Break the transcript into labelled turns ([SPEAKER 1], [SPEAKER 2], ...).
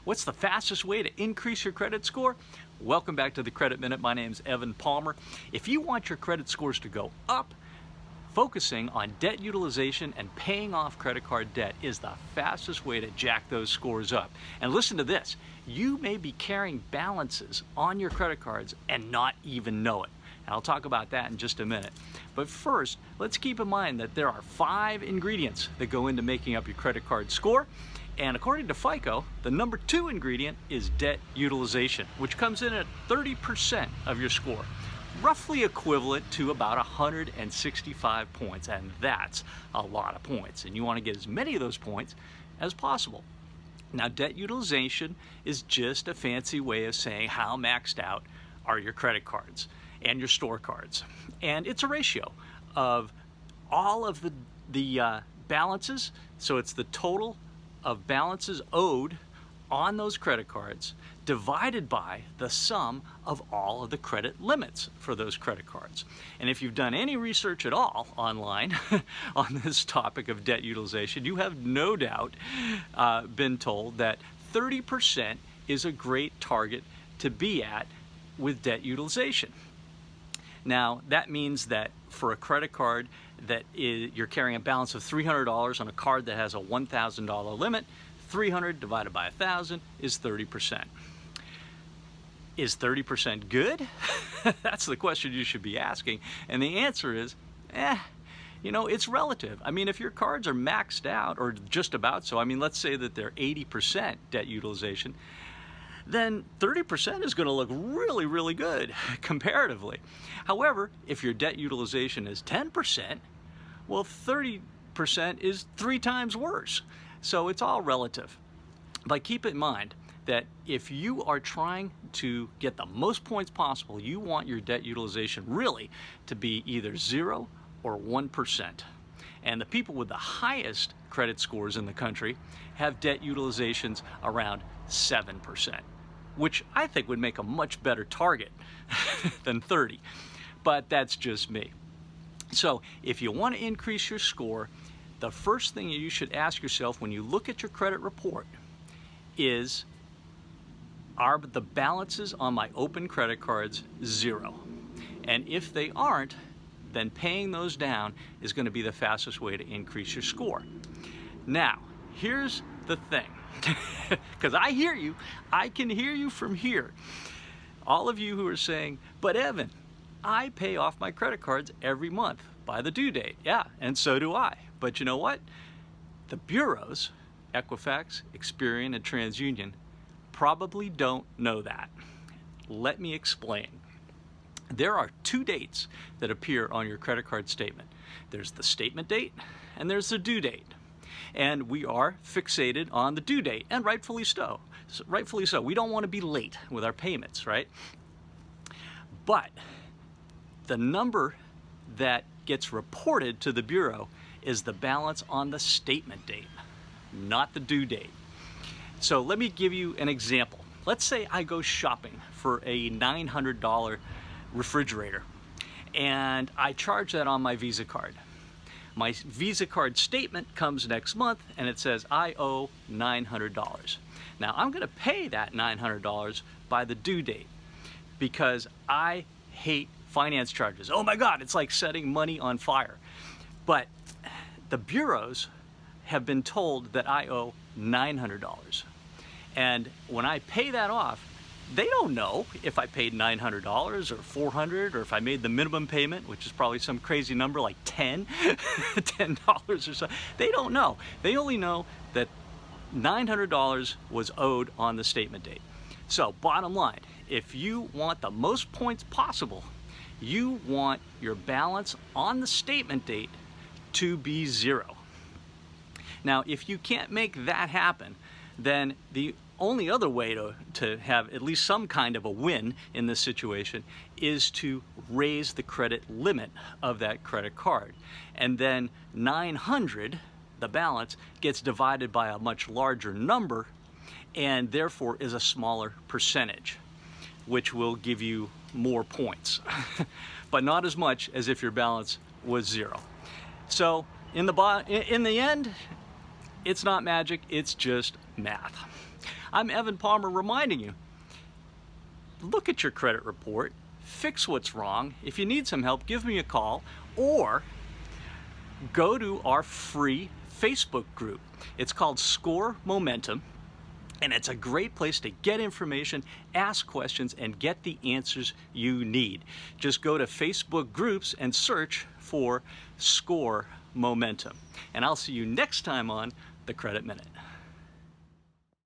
[SPEAKER 1] What's the fastest way to increase your credit score? Welcome back to the Credit Minute. My name's Evan Palmer. If you want your credit scores to go up, focusing on debt utilization and paying off credit card debt is the fastest way to jack those scores up. And listen to this, you may be carrying balances on your credit cards and not even know it. And I'll talk about that in just a minute. But first, let's keep in mind that there are 5 ingredients that go into making up your credit card score. And according to FICO, the number 2 ingredient is debt utilization, which comes in at 30% of your score, roughly equivalent to about 165 points. And that's a lot of points. And you want to get as many of those points as possible. Now, debt utilization is just a fancy way of saying how maxed out are your credit cards and your store cards. And it's a ratio of all of the balances. So it's the total of balances owed on those credit cards divided by the sum of all of the credit limits for those credit cards. And if you've done any research at all online on this topic of debt utilization, you have no doubt been told that 30% is a great target to be at with debt utilization. Now, that means that for a credit card that you're carrying a balance of $300 on a card that has a $1,000 limit, 300 divided by 1,000 is 30%. Is 30% good? That's the question you should be asking. And the answer is, it's relative. I mean, if your cards are maxed out or just about so, I mean, let's say that they're 80% debt utilization, then 30% is going to look really, really good comparatively. However, if your debt utilization is 10%, well, 30% is 3 times worse. So it's all relative. But keep in mind that if you are trying to get the most points possible, you want your debt utilization really to be either 0 or 1%. And the people with the highest credit scores in the country have debt utilizations around 7%, which I think would make a much better target than 30. But that's just me. So if you want to increase your score, the first thing you should ask yourself when you look at your credit report is, are the balances on my open credit cards 0? And if they aren't, then paying those down is going to be the fastest way to increase your score. Now, here's the thing, because I hear you, I can hear you from here. All of you who are saying, but Evan, I pay off my credit cards every month by the due date. Yeah, and so do I. But you know what? The bureaus, Equifax, Experian, and TransUnion, probably don't know that. Let me explain. There are 2 dates that appear on your credit card statement. There's the statement date and there's the due date. And we are fixated on the due date, and rightfully so. Rightfully so. We don't want to be late with our payments, right? But the number that gets reported to the bureau is the balance on the statement date, not the due date. So let me give you an example. Let's say I go shopping for a $900 refrigerator and I charge that on my Visa card. My Visa card statement comes next month and it says I owe $900. Now I'm going to pay that $900 by the due date because I hate finance charges. Oh my God, it's like setting money on fire. But the bureaus have been told that I owe $900. And when I pay that off, they don't know if I paid $900 or $400 or if I made the minimum payment, which is probably some crazy number like $10 or so. They don't know. They only know that $900 was owed on the statement date. So bottom line, if you want the most points possible, you want your balance on the statement date to be 0. Now, if you can't make that happen, then the only other way to have at least some kind of a win in this situation is to raise the credit limit of that credit card. And then 900, the balance, gets divided by a much larger number and therefore is a smaller percentage, which will give you more points, but not as much as if your balance was 0. So in the end, It's not magic, it's just math. I'm Evan Palmer reminding you, look at your credit report, fix what's wrong. If you need some help, give me a call, or go to our free Facebook group. It's called Score Momentum, and it's a great place to get information, ask questions, and get the answers you need. Just go to Facebook groups and search for Score Momentum. And I'll see you next time on the Credit Minute.